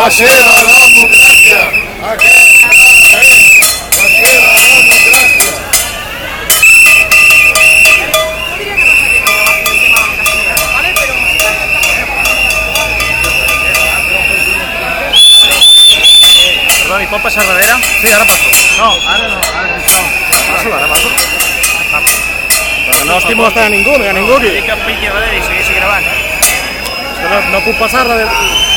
Així la democràcia! Aquesta és! Així la democràcia! Perdón, ¿y puedo pasar darrere? Sí, ara passo. No, ara no, ara no. Passo, ara passo. Però no estic molestant a ningú, no hi ha ningú aquí. Dic que em piqui darrere i segueixi gravant. És que no puc passar darrere.